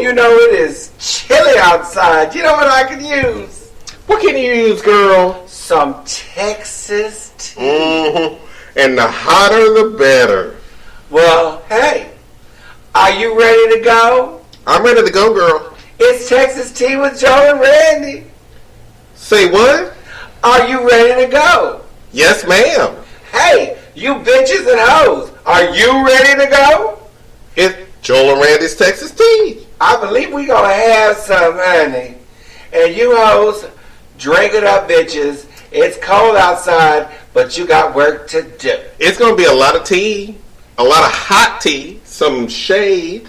you know it is chilly outside. You know what I can use? What can you use, girl? Some Texas tea. Mm-hmm. And the hotter the better. Well, hey, are you ready to go? I'm ready to go, girl. It's Texas tea with Joe and Randy. Say what? Are you ready to go? Yes, ma'am. Hey, you bitches and hoes, are you ready to go? It's Joel and Randy's Texas tea. I believe we gonna have some, honey. And you hoes, drink it up, bitches. It's cold outside, but you got work to do. It's gonna be a lot of tea, a lot of hot tea, some shade,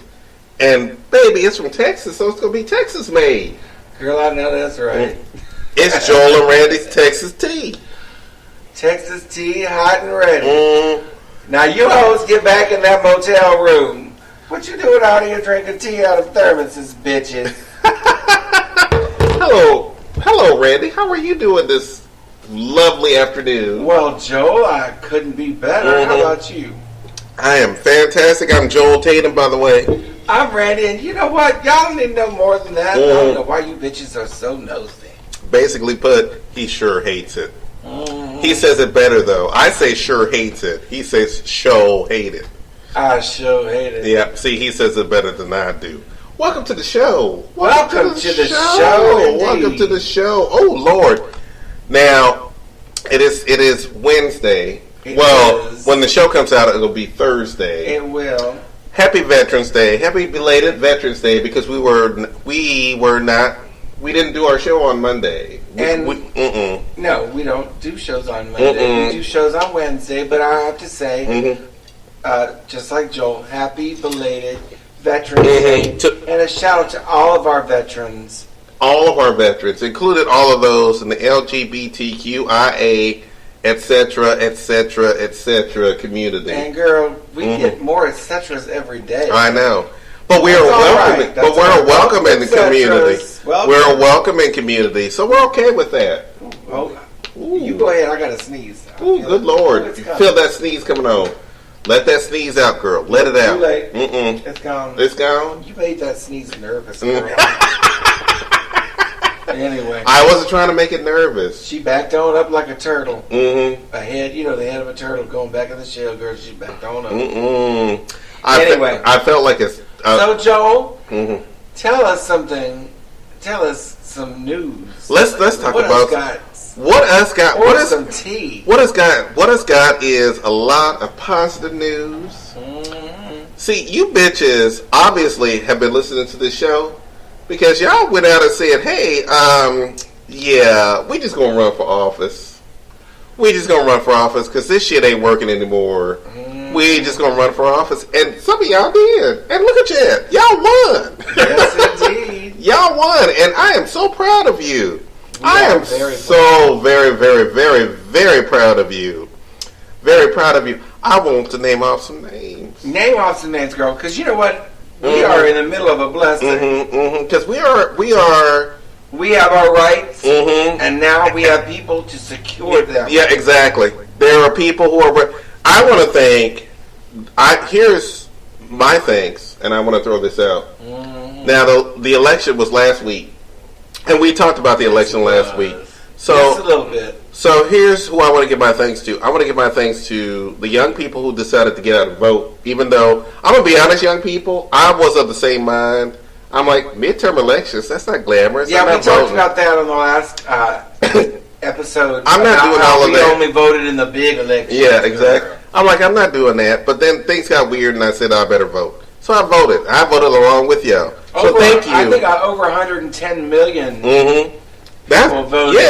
and baby, it's from Texas, so it's gonna be Texas made. Girl, I know that's right. It's Joel and Randy's Texas tea. Texas tea, hot and ready. Now you hoes get back in that motel room. What you doing out here drinking tea out of thermoses, bitches? Hello, Randy. How are you doing this lovely afternoon? Well, Joel, I couldn't be better. How about you? I am fantastic. I'm Joel Tatum, by the way. I'm Randy, and you know what? Y'all need to know more than that. I don't know why you bitches are so nosy. Basically put, he sure hates it. He says it better, though. I say sure hates it. He says show hate it. I sure hate it. Yeah, see, he says it better than I do. Welcome to the show. Welcome to the show. Welcome to the show. Oh, Lord. Now, it is Wednesday. When the show comes out, it'll be Thursday. It will. Happy Veterans Day. Happy belated Veterans Day, because we didn't do our show on Monday. No, we don't do shows on Monday. We do shows on Wednesday, but I have to say, just like Joel, happy belated Veterans Day. And a shout out to all of our veterans. All of our veterans, included all of those in the LGBTQIA, etc. community. And girl, we get more etceteras every day. I know. But we're welcoming. But we're a welcoming community. We're a welcoming community, so we're okay with that. You go ahead. I got to sneeze. Ooh, good Lord! Feel that sneeze coming on. Let that sneeze out, girl. Let it out. Too late. It's gone. It's gone. You made that sneeze nervous, girl. Anyway, I wasn't trying to make it nervous. She backed on up like a turtle. Ahead, the head of a turtle going back in the shell, girl. She backed on up. Anyway, I felt like it's. So Joel, tell us something. Tell us some news. Let's talk about what us got. What is some tea? What us got is a lot of positive news. See, you bitches obviously have been listening to this show because y'all went out and said, "Hey, yeah, we just gonna run for office. We just gonna run for office because this shit ain't working anymore. We just gonna run for office." And some of y'all did. And look at you, y'all won. Yes, indeed. Y'all won, and I am so proud of you. I am very proud of you. Very proud of you. I want to name off some names. Name off some names, girl, because you know what? We are in the middle of a blessing. Because we have our rights, and now we have people to secure them. Yeah, exactly. There are people who are. I want to thank. Here's my thanks, and I want to throw this out. Now, the election was last week, and we talked about the election last week. So just a little bit. So here's who I want to give my thanks to. I want to give my thanks to the young people who decided to get out and vote. Even though, I'm going to be honest, young people, I was of the same mind. I'm like, midterm elections, that's not glamorous. Yeah, we talked about that on the last episode. I'm not doing all of that. We only voted in the big elections. Yeah, exactly. I'm like, I'm not doing that. But then things got weird, and I said, I better vote. So I voted. I voted along with y'all. So thank you. I think over 110 million people voted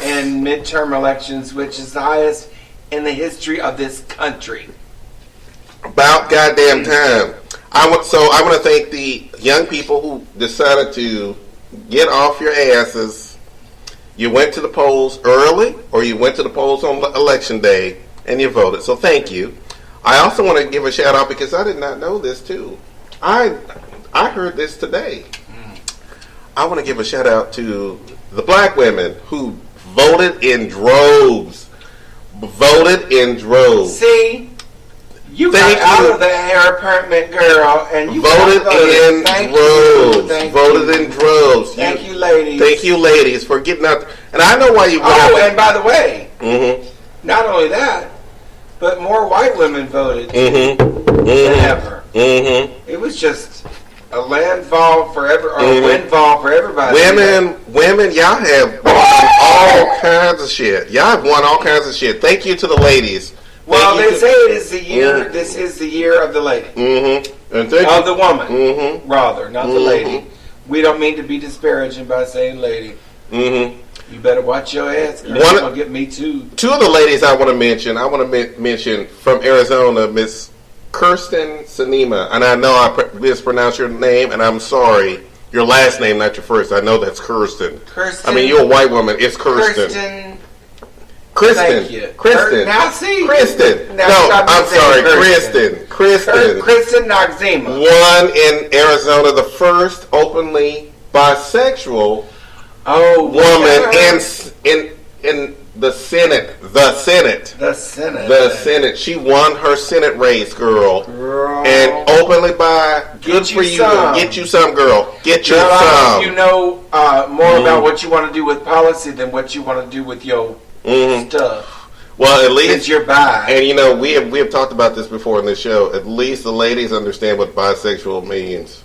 in midterm elections, which is the highest in the history of this country. About goddamn time. I want to thank the young people who decided to get off your asses. You went to the polls early, or you went to the polls on election day, and you voted. So thank you. I also want to give a shout out because I did not know this too. I heard this today. I want to give a shout out to the black women who voted in droves. See, You got out of the hair apartment, girl, and you voted in droves. Voted in droves. Thank you, ladies. Thank you, ladies, for getting out. And I know why you. And by the way, not only that, but more white women voted than ever. It was just a landfall forever, or a windfall for everybody. Women, y'all have won all kinds of shit. Y'all have won all kinds of shit. Thank you to the ladies. Well, they say it is the year. This is the year of the lady, of the woman, rather, not the lady. We don't mean to be disparaging by saying lady. You better watch your ass, girl. You're gonna get me too. Two of the ladies I want to mention. Mention from Arizona, Miss Kirsten Sinema, and I know I mispronounced your name, and I'm sorry. Your last name, not your first. I know that's Kirsten. Kirsten. I mean, you're a white woman. It's Kirsten. Thank you. Kristen. Now see. Kristen. Now no, I'm sorry. Kristen. Kristen Noxzema. Won in Arizona, the first openly bisexual woman in the Senate. The Senate. She won her Senate race, girl. And openly bi. Good for you. Get you some, girl. Get you some. You know more about what you want to do with policy than what you want to do with your stuff. Well, at least it's your bi. And you know, we have talked about this before in this show. At least the ladies understand what bisexual means.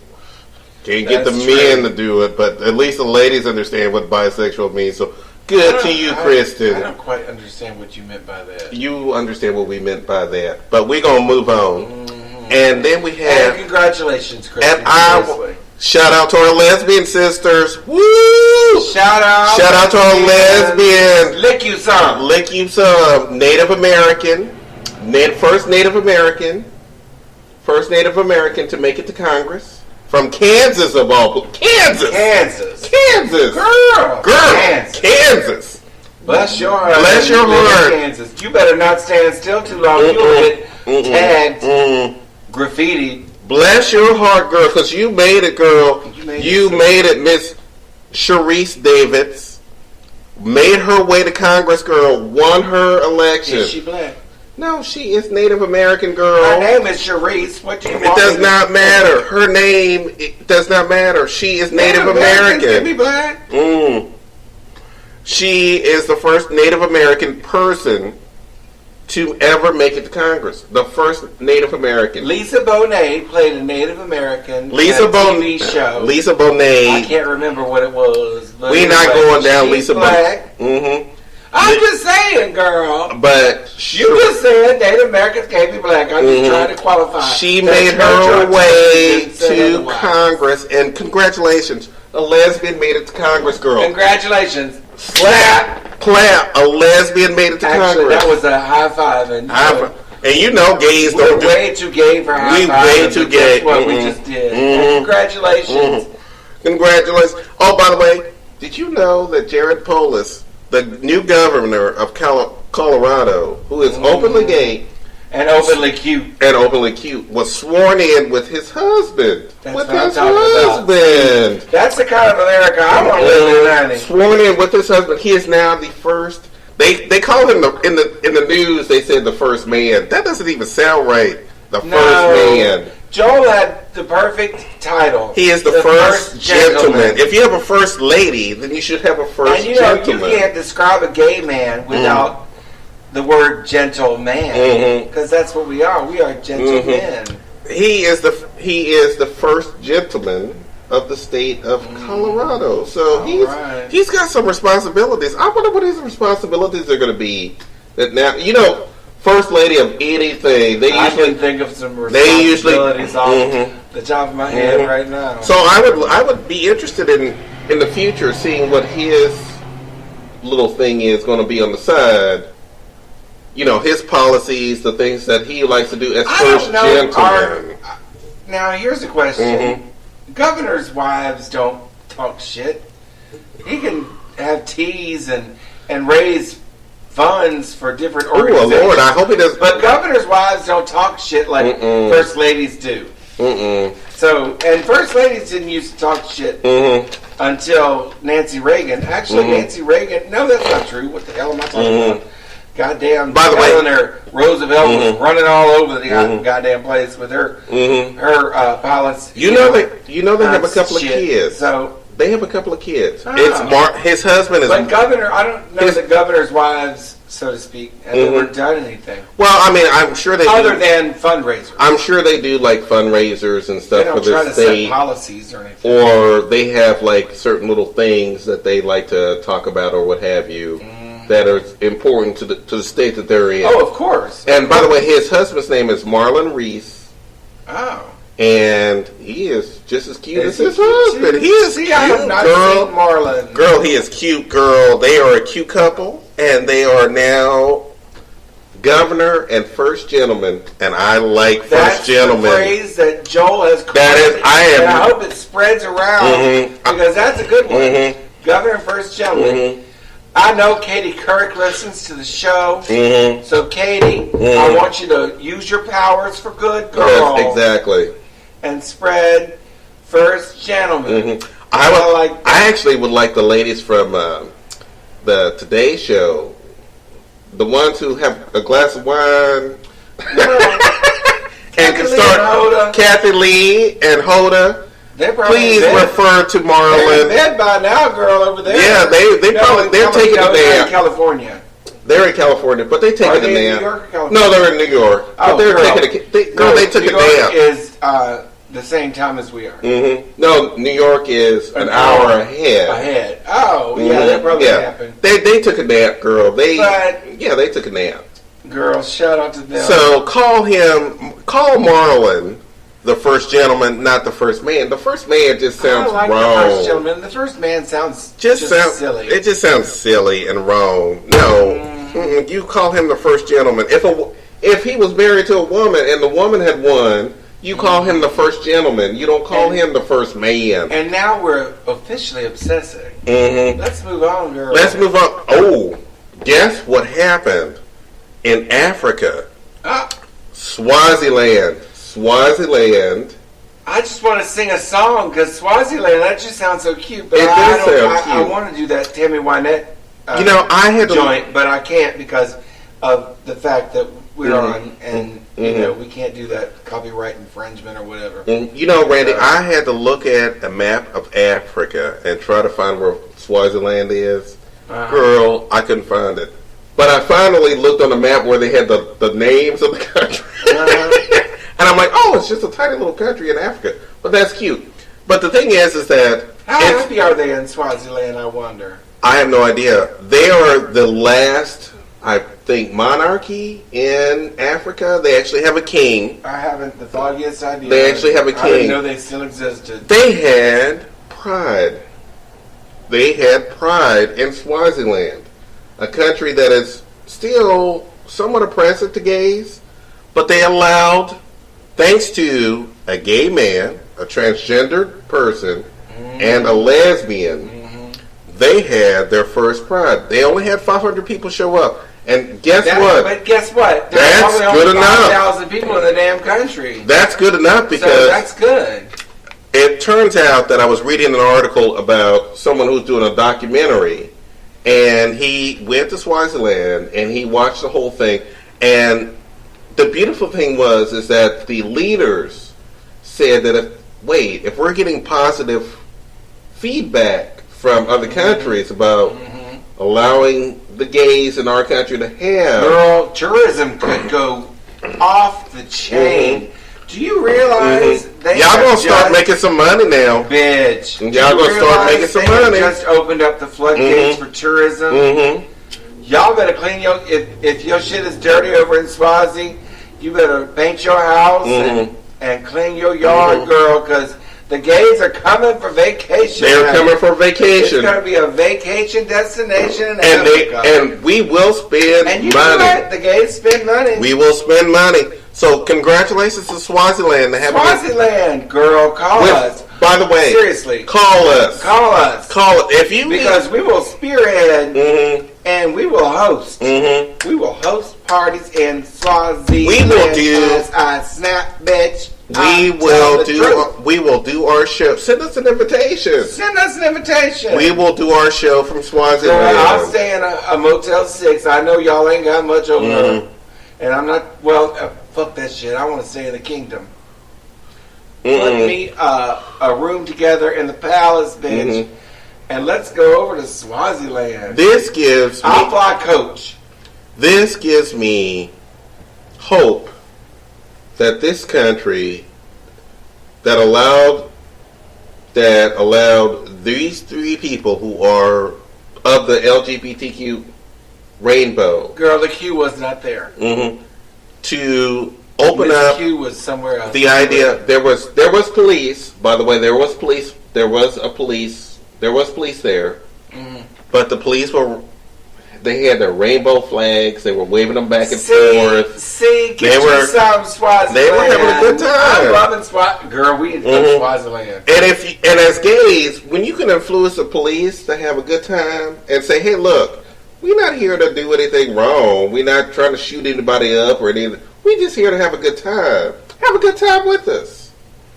Can't get the men to do it, but at least the ladies understand what bisexual means. So good to you, Kristen. I don't quite understand what you meant by that. You understand what we meant by that, but we're gonna move on. And then we have congratulations, Kristen. Shout out to our lesbian sisters. Woo! Shout out to our lesbians. Lick you some. Native American. First Native American to make it to Congress. From Kansas of all Kansas. Girl. Kansas. Bless your heart. Kansas. You better not stand still too long. You'll get tagged, graffitied. Bless your heart, girl, because you made it, girl. You made it, Miss Sharice Davids. Made her way to Congress, girl. Won her election. Is she black? No, she is Native American, girl. Her name is Sharice. What do you want? It does not matter. Her name, it does not matter. She is Native American. Can be black. She is the first Native American person to ever make it to Congress. The first Native American. Lisa Bonet played a Native American TV show. Lisa Bonet. I can't remember what it was. We're not going down Lisa Bonet. I'm just saying, girl. But you just said Native Americans can't be black. I'm just trying to qualify. She made her way to Congress, and congratulations. A lesbian made it to Congress, girl. Congratulations. Clap. A lesbian made it to Congress. That was a high five. And you know gays we're way too gay for high five. We way too gay. That's what we just did. Congratulations. Congratulations. Oh, by the way, did you know that Jared Polis, the new governor of Colorado, who is openly gay and openly cute, was sworn in with his husband. That's That's the kind of America I want to live in. Sworn in with his husband. He is now the first. They call him in the news. They said the first man. That doesn't even sound right. The first man. Joel had the perfect title. He is the first gentleman. If you have a first lady, then you should have a first gentleman. You can't describe a gay man without the word gentleman, because that's what we are. We are gentlemen. He is the first gentleman of the state of Colorado. So he's got some responsibilities. I wonder what his responsibilities are going to be. That now, you know, first lady of anything. I can think of some responsibilities off the top of my head right now. So I would be interested in the future seeing what his little thing is going to be on the side. You know, his policies, the things that he likes to do as first gentleman. Now, here's a question. Governors' wives don't talk shit. He can have teas and raise funds for different organizations. Oh, Lord, I hope he does. But governors' wives don't talk shit like first ladies do. So, and first ladies didn't used to talk shit until Nancy Reagan. Actually, Nancy Reagan, no, that's not true. What the hell am I talking about? goddamn By the way, Eleanor Roosevelt was running all over the goddamn place with her policy. You know they have a couple of kids. So they have a couple of kids. It's his husband is. But governor, I don't know the governor's wives, so to speak, have never done anything. Well, I mean, I'm sure they other than fundraisers. I'm sure they do like fundraisers and stuff for the state, set policies or anything, or they have like certain little things that they like to talk about or what have you that are important to the state that they're in. Oh, of course. And by the way, his husband's name is Marlon Reese. Oh. And he is just as cute as his husband. He is cute, I have not girl. seen Marlon. Girl, he is cute, girl. They are a cute couple, and they are now governor and first gentleman. And I like first gentleman. That's the phrase that Joel has coined. That is, and I hope it spreads around because that's a good one. Governor and first gentleman. I know Katie Couric listens to the show. So, Katie, I want you to use your powers for good, girl. Yes, exactly. And spread first gentleman. I actually would like the ladies from the Today Show, the ones who have a glass of wine and can start. Kathy Lee and Hoda. Please refer to Marlon. They're in bed by now, girl, over there. Yeah, they're taking a nap. They're in California. They're in California, but they take a nap. New York or California? No, they're in New York. Oh, but they're taking they took New a nap. York is the same time as we are. No, New York is an hour ahead. Oh, yeah, that probably happened. They took a nap, girl. They took a nap. Girl, shout out to them. So call Marlon the first gentleman, not the first man. The first man just sounds wrong. The first gentleman. The first man sounds just silly. It just sounds silly and wrong. No, you call him the first gentleman. If he was married to a woman and the woman had won, you call him the first gentleman. You don't call him the first man. And now we're officially obsessing. Let's move on, girl. Let's move on. Oh, guess what happened in Africa? Swaziland. I just want to sing a song because Swaziland, that just sounds so cute. But I want to do that Tammy Wynette I had joint, but I can't because of the fact that we're on and we can't do that copyright infringement or whatever. Randy, I had to look at a map of Africa and try to find where Swaziland is. Girl, I couldn't find it. But I finally looked on the map where they had the names of the country. And I'm like, oh, it's just a tiny little country in Africa. But that's cute. But the thing is that... How happy are they in Swaziland, I wonder? I have no idea. They are the last, I think, monarchy in Africa. They actually have a king. I haven't the foggiest idea. They actually have a king. I didn't know they still existed. They had pride. They had pride in Swaziland. A country that is still somewhat oppressive to gays. But they allowed... Thanks to a gay man, a transgendered person, and a lesbian, they had their first pride. They only had 500 people show up. And guess what? But guess what? That's good enough. 5,000 people in the damn country. That's good enough because... So that's good. It turns out that I was reading an article about someone who's doing a documentary, and he went to Swaziland, and he watched the whole thing, and... The beautiful thing is that the leaders said that if we're getting positive feedback from other countries about allowing the gays in our country to have... Girl, tourism could go off the chain. Do you realize y'all gonna start making some money now? Bitch. Y'all gonna start making some money. Just opened up the floodgates for tourism. Y'all better clean if your shit is dirty over in Swazi, you better paint your house and clean your yard, girl, because the gays are coming for vacation. They're coming for vacation. It's going to be a vacation destination in Africa. And we will spend money. Right, the gays spend money. We will spend money. So congratulations to Swaziland. Swaziland, girl, call us. By the way, seriously, call us. If you because we will spearhead and we will host. We will host parties in Swaziland. We will do. I snap, bitch. We will do our show. Send us an invitation. We will do our show from Swaziland. So I'll stay in a Motel 6. I know y'all ain't got much over there. And I'm not, fuck that shit. I want to stay in the kingdom. Put me a room together in the palace, bitch. And let's go over to Swaziland. I'll fly coach. This gives me hope that this country that allowed these three people who are of the LGBTQ rainbow. Girl, the Q was not there. To open Miss up. Q was somewhere else. The idea there was police. By the way, there was police. There was police there. But the police they had their rainbow flags. They were waving them back and forth. Get you some Swaziland. They were having a good time. I'm loving Swaziland. Girl, we in Swaziland. And as gays, when you can influence the police to have a good time and say, hey, look, we're not here to do anything wrong. We're not trying to shoot anybody up or anything. We're just here to have a good time. Have a good time with us.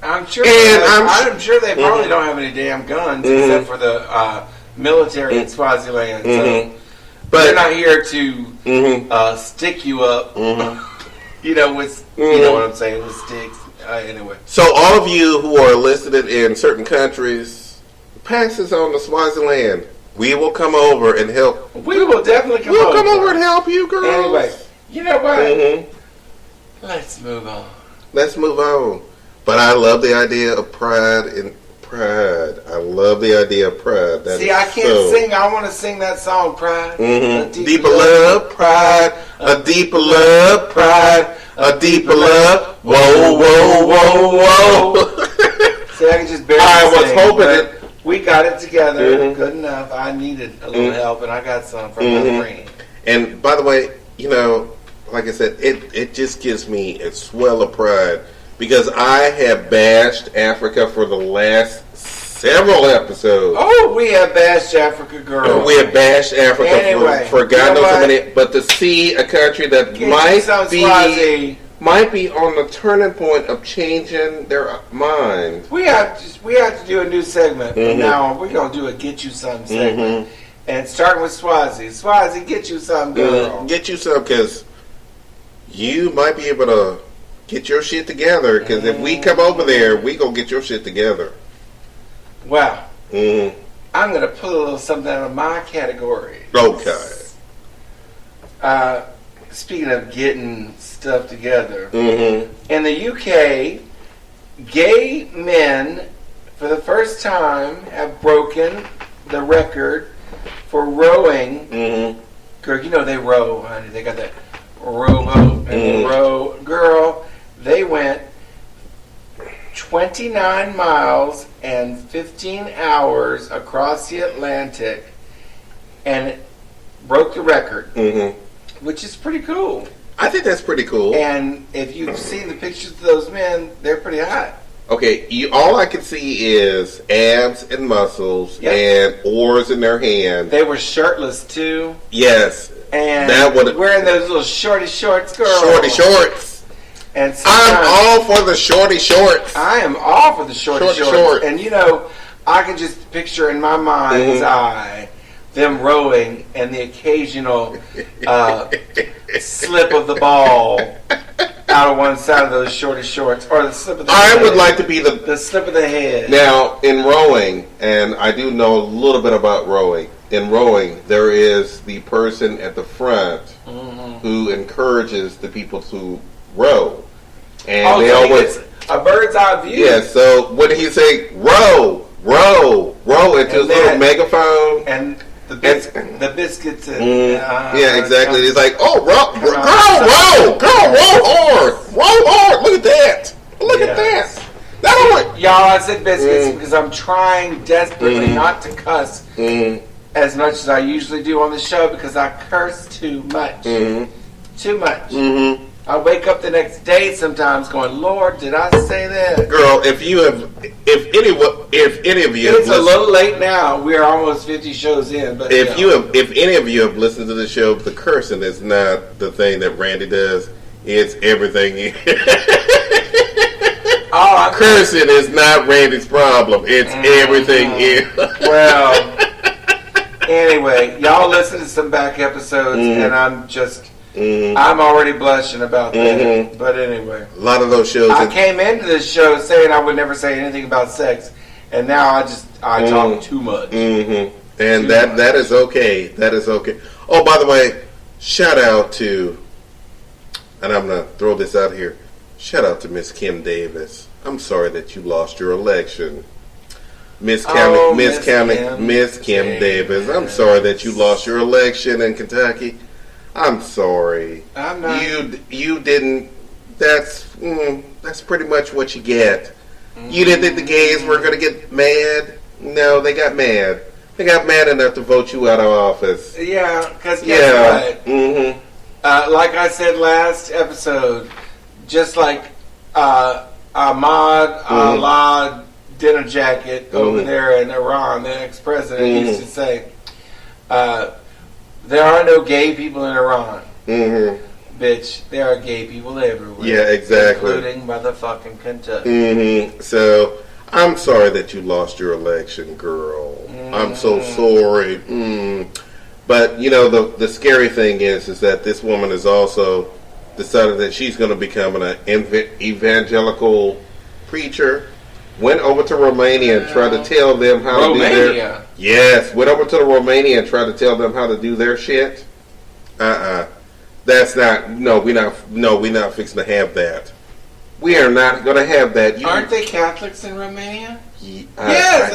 I'm sure they probably don't have any damn guns except for the military in Swaziland. So but they're not here to stick you up. You know what I'm saying, with sticks. Anyway. So all of you who are listed in certain countries, pass this on to Swaziland. We will come over and help. We will definitely come over. We'll come over and help you, girls. Anyway, you know what? Let's move on. But I love the idea of pride. I love the idea of pride. I can't sing. I want to sing that song, Pride. Deeper love, pride. A deeper love, pride. A deeper love. Whoa, whoa, whoa, whoa. See, I can just barely I was sing, hoping it. We got it together. Good enough. I needed a little help, and I got some from my friend. And by the way, like I said, it just gives me a swell of pride because I have bashed Africa for the last several episodes. Oh, we have bashed Africa, girl. We have bashed Africa for God knows how many. But to see a country that might be on the turning point of changing their mind. We have to do a new segment from now on. We're gonna do a Get You Some segment, and starting with Swazi, get you some, girl. Get you some, because you might be able to get your shit together. Because if we come over there, we gonna get your shit together. Wow. I'm gonna pull a little something out of my category. Okay. Speaking of getting stuff together, in the UK, gay men, for the first time, have broken the record for rowing. Girl, they row, honey. They got that rowboat and they row. Girl, they went 29 miles and 15 hours across the Atlantic and broke the record, which is pretty cool. I think that's pretty cool. And if you've seen the pictures of those men, they're pretty hot. Okay, all I can see is abs and muscles and oars in their hand. They were shirtless too. Yes. And wearing those little shorty shorts, girl. Shorty shorts. And I'm all for the shorty shorts. I am all for the shorty shorts. And I can just picture in my mind's eye them rowing and the occasional slip of the ball out of one side of those shorty shorts, or the slip of the head. I would like to be the slip of the head. Now, in rowing, and I do know a little bit about rowing, in rowing, there is the person at the front who encourages the people to row. And they always a bird's eye view. Yeah, so when he say row, row, row into his little megaphone. And the biscuits. Yeah, exactly. He's like, oh, girl, row hard. Look at that. Look at that. Y'all, I said biscuits because I'm trying desperately not to cuss as much as I usually do on the show because I curse too much. Too much. I wake up the next day sometimes going, Lord, did I say that? Girl, if any of you, it's a little late now. We're almost 50 shows in, but if any of you have listened to the show, the cursing is not the thing that Randy does. It's everything. cursing is not Randy's problem. It's everything else. Well, anyway, y'all listen to some back episodes, and I'm already blushing about that. But anyway, a lot of those shows. I came into this show saying I would never say anything about sex, and now I talk too much. And that is okay. That is okay. Oh, by the way, shout out to, and I'm gonna throw this out here. Shout out to Miss Kim Davis. I'm sorry that you lost your election, Miss Kim Davis. I'm sorry that you lost your election in Kentucky. I'm sorry. I'm not. You didn't. That's pretty much what you get. You didn't think the gays were gonna get mad? No, they got mad. They got mad enough to vote you out of office. Yeah, because guess what? Like I said last episode, just like Ahmad Allah Dinner Jacket over there in Iran, the ex-president used to say, there are no gay people in Iran. Bitch, there are gay people everywhere. Yeah, exactly. Including motherfucking Kentucky. So, I'm sorry that you lost your election, girl. I'm so sorry. But, you know, the scary thing is that this woman has also decided that she's going to become an evangelical preacher. Went over to Romania and tried to tell them how to do their... Yes, went over to Romania and tried to tell them how to do their shit. That's not... No, we're not fixing to have that. We are not going to have that. Aren't they Catholics in Romania? Yes,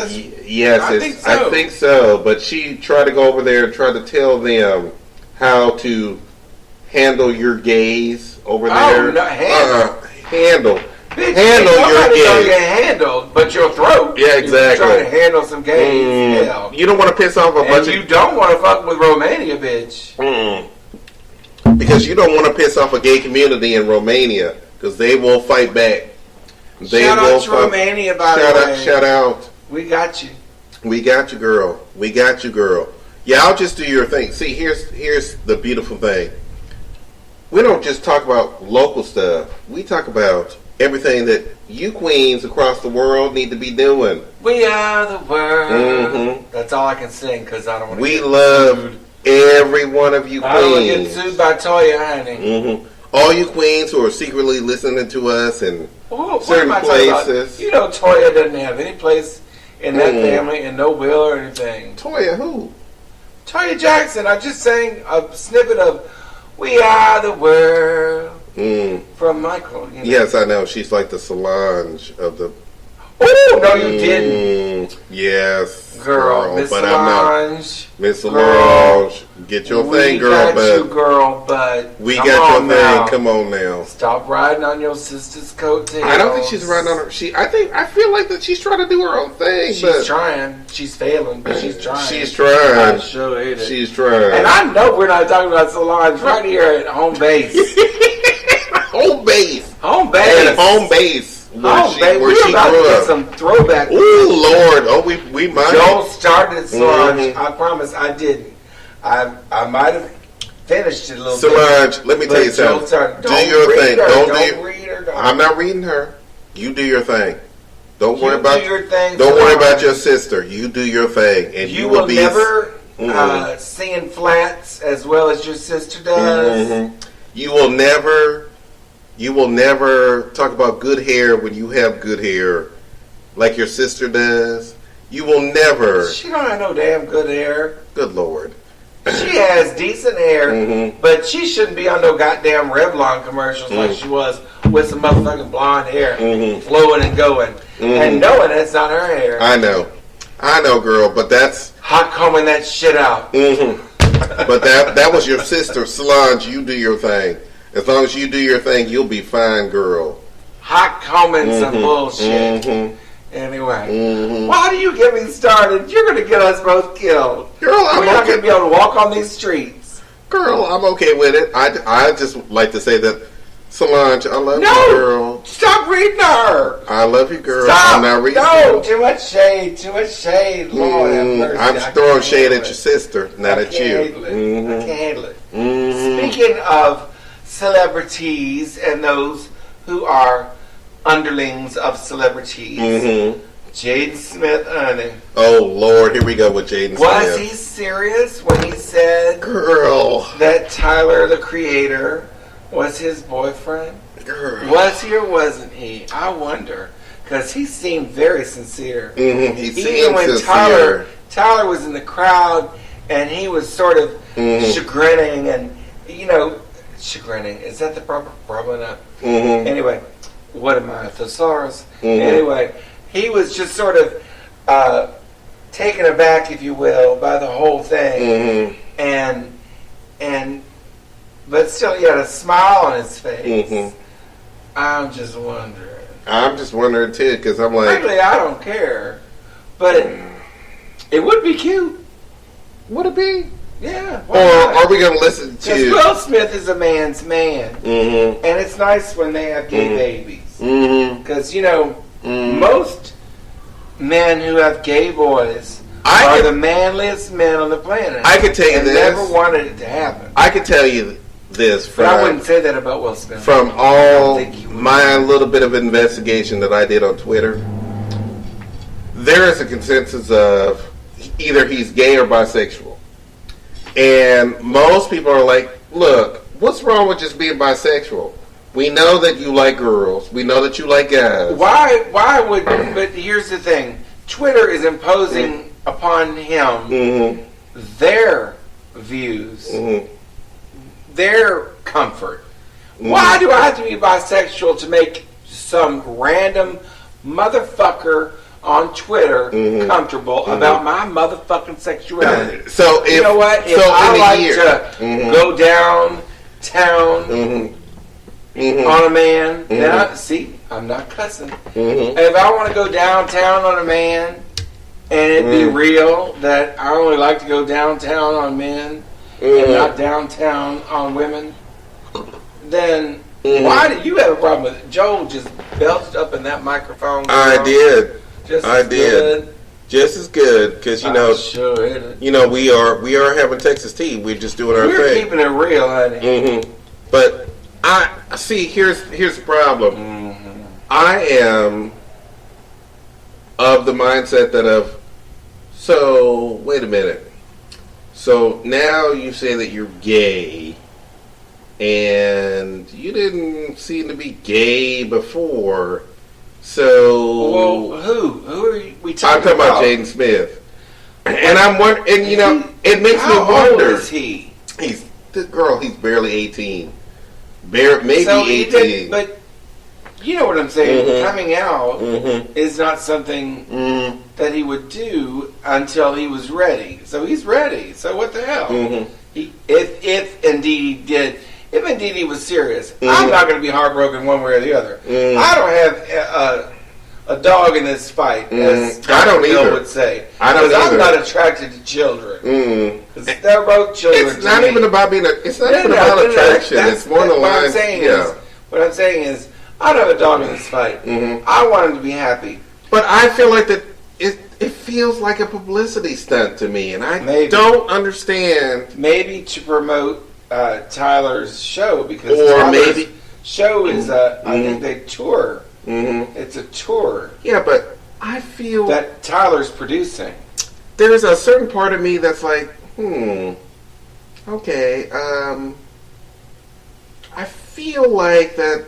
I think so. But she tried to go over there and try to tell them how to handle your gays over there. Handle. Bitch, handle your gays. Gonna get handled, but your throat. Yeah, exactly. You're trying to handle some gays. Hell. You don't want to piss off a bunch of... you don't want to fuck with Romania, bitch. Because you don't want to piss off a gay community in Romania, because they will fight back. Shout out to Romania, by the way. Shout out. We got you. We got you, girl. We got you, girl. Yeah, I'll just do your thing. See, here's the beautiful thing. We don't just talk about local stuff. We talk about everything that you queens across the world need to be doing. We are the world. That's all I can sing, because I don't want to get love every one of you queens. I don't want to get sued by Toya, honey. All you queens who are secretly listening to us in certain places. You know Toya doesn't have any place in that family and no will or anything. Toya who? Toya Jackson. I just sang a snippet of We Are the World from Michael. You know? Yes, I know. She's like the Solange of the... Oh, no, you didn't. Yes, girl. Miss Solange. Miss Solange. Get your thing, girl. We got you, girl, but we got your thing. Come on now. Stop riding on your sister's coattails. I don't think she's riding on her. I feel like that she's trying to do her own thing. She's trying. She's failing, but she's trying. She's trying. I sure hate it. She's trying. And I know we're not talking about Solange right here at home base. Home base. Home base. And home base. Where she about grew to get up. some throwback. Ooh, Lord. Oh, we might. Joel started Solange. I promise I didn't. I might have finished it a little bit. Solange, let me tell you something. Do your thing. Don't read her. I'm not reading her. You do your thing. Don't worry about your thing. Don't worry about your sister. You do your thing, and you will be never sing flats as well as your sister does. You will never talk about good hair when you have good hair, like your sister does. You will never. She don't have no damn good hair. Good Lord. She has decent hair, but she shouldn't be on no goddamn Revlon commercials like she was with some motherfucking blonde hair flowing and going, and knowing that's not her hair. I know, girl, but that's hot combing that shit out. But that was your sister, Solange. You do your thing. As long as you do your thing, you'll be fine, girl. Hot combing some bullshit. Anyway, why do you get me started? You're going to get us both killed. Girl, we're not going to be able to walk on these streets. Girl, I'm okay with it. I just like to say that, Solange, I love you, girl. Stop reading her. I love you, girl. Stop. I'm not reading her. Too much shade. Lord have mercy. I'm throwing shade at your sister, not at you. I can't handle it. Speaking of celebrities and those who are underlings of celebrities. Mm-hmm. Jaden Smith, honey. Oh, Lord, here we go with Jaden Smith. Was he serious when he said, girl, that Tyler, the Creator, was his boyfriend? Girl. Was he or wasn't he? I wonder. Because he seemed very sincere. Mm-hmm. He seemed even when sincere. Tyler was in the crowd and he was sort of chagrining and, chagrining. Is that the proper? Probably not. Mm-hmm. Anyway, what am I, a thesaurus? Anyway, he was just sort of taken aback, if you will, by the whole thing. But still, he had a smile on his face. I'm just wondering. I'm just wondering too, because I'm like, frankly, I don't care, but it would be cute. Would it be? Yeah. Or are we going to listen to? Because Will Smith is a man's man, and it's nice when they have gay babies. Because most men who have gay boys are the manliest men on the planet. I could tell you this. Never wanted it to happen. I could tell you this from. But I wouldn't say that about Will Smith. From all my little bit of investigation that I did on Twitter, there is a consensus of either he's gay or bisexual. And most people are like, look, what's wrong with just being bisexual? We know that you like girls. We know that you like guys. Why would... But here's the thing. Twitter is imposing upon him their views, their comfort. Why do I have to be bisexual to make some random motherfucker on Twitter comfortable about my motherfucking sexuality? So if, you know what? If I like to go downtown on a man, then I'm not cussing. If I want to go downtown on a man and it be real that I only like to go downtown on men and not downtown on women, then why do you have a problem with it? Joel just belched up in that microphone. I did. Just as good, because we are having Texas tea. We're just doing our thing. We're keeping it real, honey. But I see. Here's the problem. I am of the mindset that so wait a minute. So now you say that you're gay, and you didn't seem to be gay before. So, well, who are we talking about? I'm talking about Jaden Smith, and I'm wondering, and it makes me wonder. How old is he? He's barely 18, maybe 18. But you know what I'm saying. Coming out is not something that he would do until he was ready. So he's ready. So what the hell? If indeed he did. If indeed he was serious, I'm not going to be heartbroken one way or the other. I don't have a dog in this fight, as I don't Bill either. would say. I don't either. I'm not attracted to children. They're both children. It's not even about being. It's not even about attraction. It's more the line. What I'm saying is, I don't have a dog in this fight. I want him to be happy. But I feel like that. It feels like a publicity stunt to me, and I don't understand. Maybe to promote Tyler's show, because Tyler's show is I think they tour. It's a tour. Yeah, but I feel that Tyler's producing. There's a certain part of me that's like, okay. I feel like that.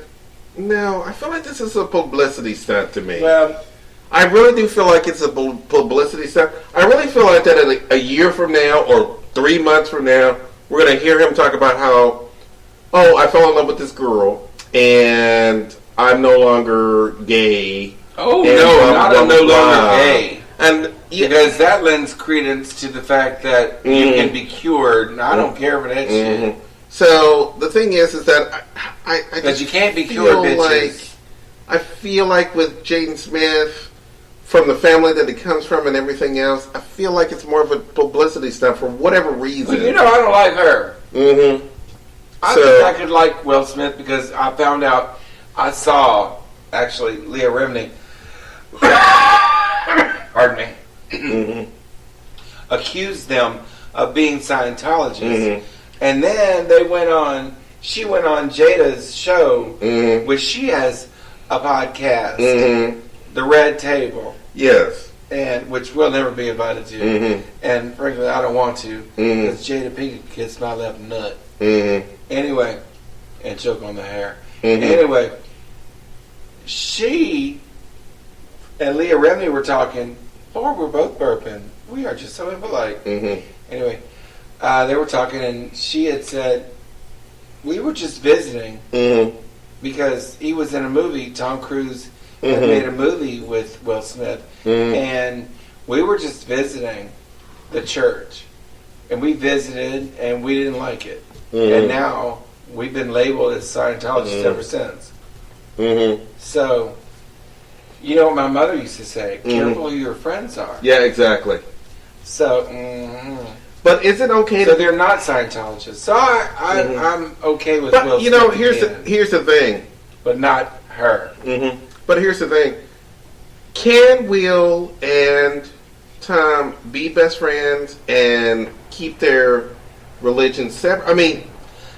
No, I feel like this is a publicity stunt to me. Well, I really do feel like it's a publicity stunt. I really feel like that in a year from now or 3 months from now, we're going to hear him talk about how, I fell in love with this girl, and I'm no longer gay. Oh, no, I'm no longer gay. And because that lends credence to the fact that you can be cured, and I don't care for that shit. So, the thing is that I because you can't be cured, bitches. I feel like with Jaden Smith, from the family that he comes from and everything else, I feel like it's more of a publicity stuff for whatever reason. Well, I don't like her. I think I could like Will Smith because I found out, I saw, actually, Leah Remini, pardon me, accused them of being Scientologists. And then she went on Jada's show, which she has a podcast, The Red Table. Yes. And which we'll never be invited to. And frankly, I don't want to. Because Jada Pinkett gets my left nut. Anyway, and choke on the hair. Anyway, she and Leah Remini were talking. Lord, we're both burping. We are just so impolite. Anyway, they were talking, and she had said, we were just visiting because he was in a movie. Tom Cruise had made a movie with Will Smith, and we were just visiting the church. And we visited, and we didn't like it. And now we've been labeled as Scientologists ever since. So, you know what my mother used to say? Careful who your friends are. Yeah, exactly. So, but is it okay? So they're not Scientologists. So I'm okay with. But Will you know, Smith here's the thing. But not her. But here's the thing. Can Will and Tom be best friends and keep their religion separate? I mean,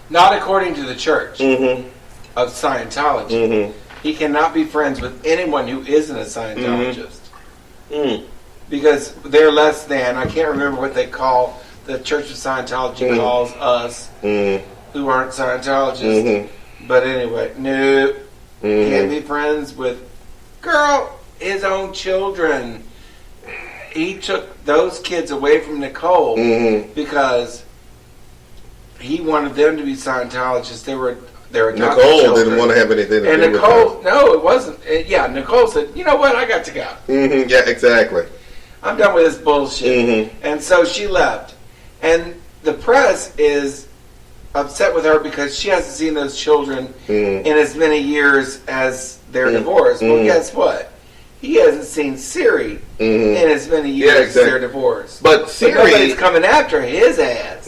not according to the church of Scientology. He cannot be friends with anyone who isn't a Scientologist. Because they're less than. I can't remember what they call, the Church of Scientology calls us who aren't Scientologists. But anyway, no. Can't be friends with, girl, his own children. He took those kids away from Nicole because he wanted them to be Scientologists. They were Nicole children. Didn't want to have anything to and do Nicole, with no, it wasn't. Yeah, Nicole said, you know what, I got to go. Yeah, exactly. I'm done with this bullshit. And so she left. And the press is upset with her because she hasn't seen those children in as many years as their divorce. Well, guess what? He hasn't seen Siri in as many years as their divorce. But Siri, nobody's coming after his ass.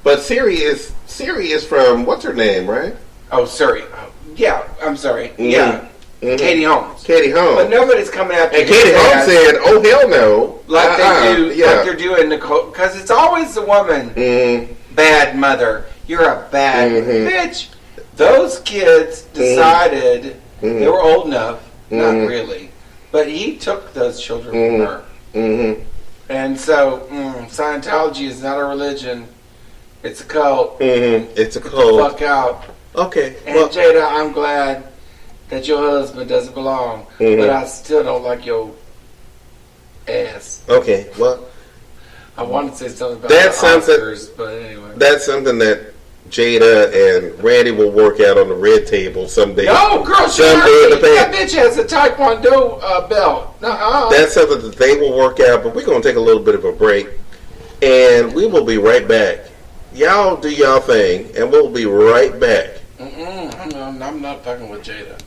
But Siri is from, what's her name, right? Oh, Siri. Yeah, I'm sorry. Yeah. Katie Holmes. Katie Holmes. But nobody's coming after and Katie Holmes said, oh, hell no. Like they're doing Nicole. Because it's always the woman. Bad mother. You're a bad bitch. Those kids decided they were old enough. Not really. But he took those children from her. And so, Scientology is not a religion. It's a cult. It's a Get cult. the fuck out. Okay. And Jada, I'm glad that your husband doesn't belong. But I still don't like your ass. Okay, well. I wanted to say something about that's the Oscars, something, but anyway. That's something that Jada and Randy will work out on the red table someday. No, girl, that bitch has a Taekwondo belt. That's something that they will work out, but we're going to take a little bit of a break, and we will be right back. Y'all do y'all thing, and we'll be right back. I'm not fucking with Jada.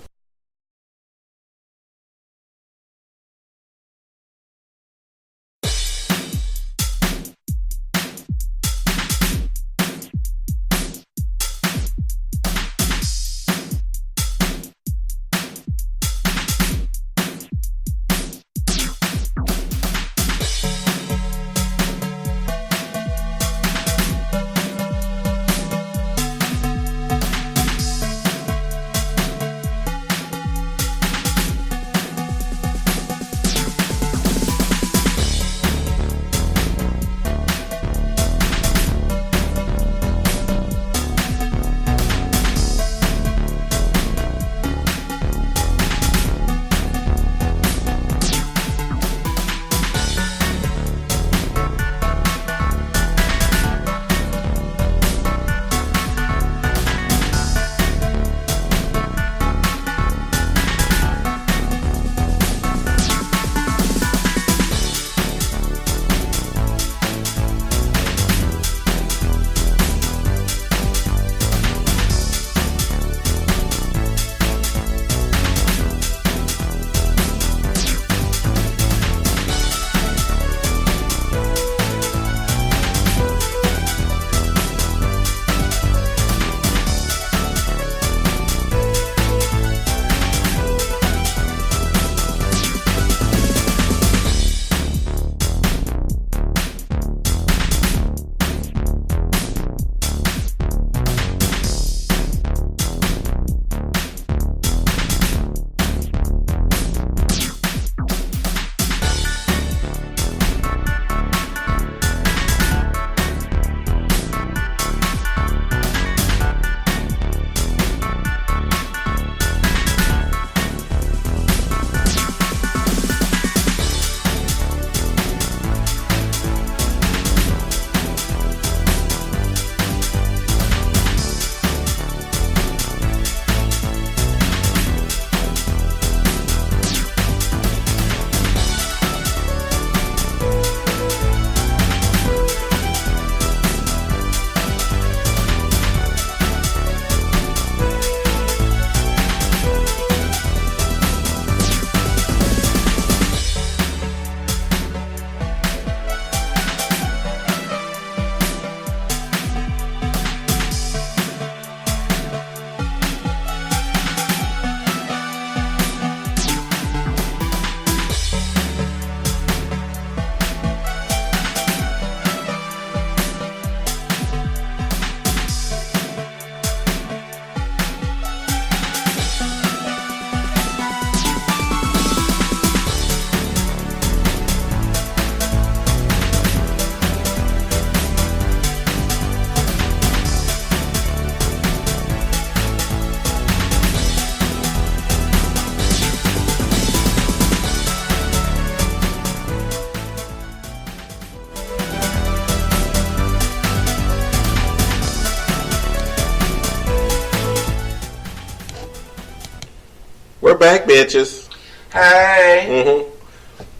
back, bitches. Hey.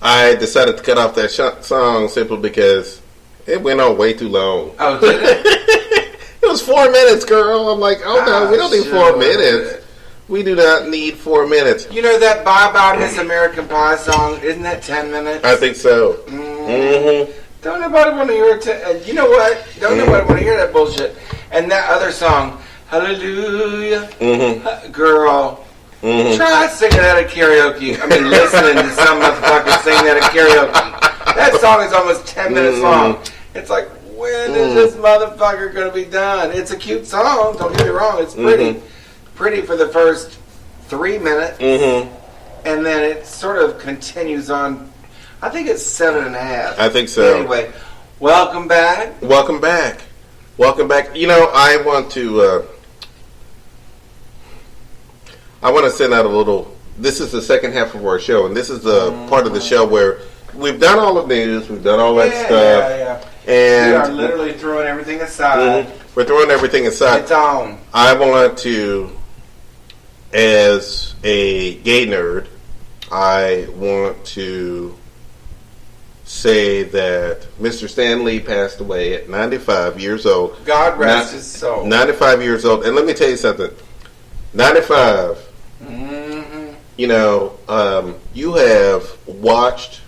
I decided to cut off that song simply because it went on way too long. Oh, did it? It was 4 minutes, girl. I'm like, oh no, we don't need 4 minutes. We do not need 4 minutes. You know that Bye Bye Miss American Pie song? Isn't that 10 minutes? I think so. Don't nobody want to hear it. You know what? Don't nobody want to hear that bullshit. And that other song, Hallelujah, girl. Try singing that at karaoke. I mean, listening to some motherfucker sing that at karaoke. That song is almost 10 minutes long. It's like, when is this motherfucker going to be done? It's a cute song. Don't get me wrong. It's pretty. Pretty for the first 3 minutes. And then it sort of continues on. I think it's 7.5. I think so. Anyway, welcome back. Welcome back. Welcome back. You know, I want to send out a little. This is the second half of our show, and this is the part of the show where we've done all the news, we've done all that stuff. Yeah. And we are literally throwing everything aside. We're throwing everything aside. It's on. I want to, as a gay nerd, I want to say that Mr. Stan Lee passed away at 95 years old. God rest his soul. 95 years old. And let me tell you something. 95. You know, you have watched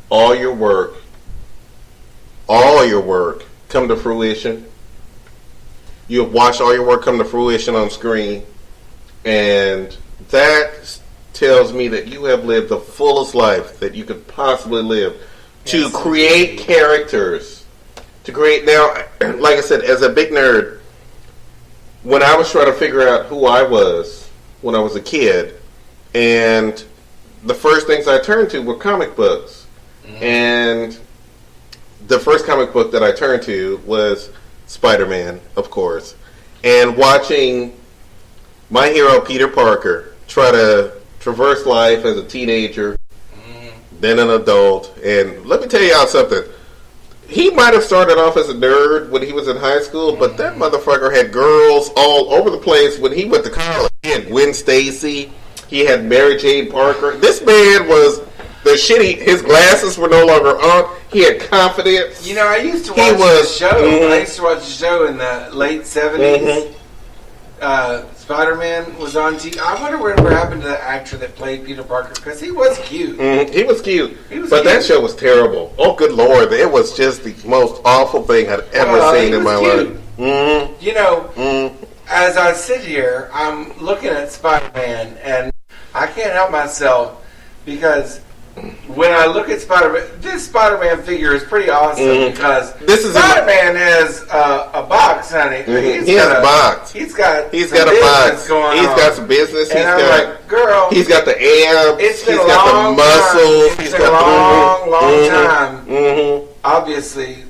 all your work come to fruition. You have watched all your work come to fruition on screen. And that tells me that you have lived the fullest life that you could possibly live. To create characters. To create, now, like I said, as a big nerd, when I was trying to figure out who I was when I was a kid, and the first things I turned to were comic books. And the first comic book that I turned to was Spider-Man, of course. And watching my hero, Peter Parker, try to traverse life as a teenager, then an adult. And let me tell y'all something. He might have started off as a nerd when he was in high school, but that motherfucker had girls all over the place when he went to college. He had Gwen Stacy. He had Mary Jane Parker. This man was the shit. His glasses were no longer on. He had confidence. You know, I used to watch the show. I used to watch the show in the late 70s. Spider-Man was on TV. I wonder whatever happened to the actor that played Peter Parker, because he was cute. He was cute. That show was terrible. Oh, good Lord. It was just the most awful thing I'd ever seen in my life. You know, as I sit here, I'm looking at Spider-Man, and I can't help myself, because when I look at Spider-Man, this Spider-Man figure is pretty awesome, because Spider-Man has a box, honey. He has a box. He's got a box. He's got some business. And I'm like, girl. He's got the abs. He's got the muscles. It's been a long time. Obviously,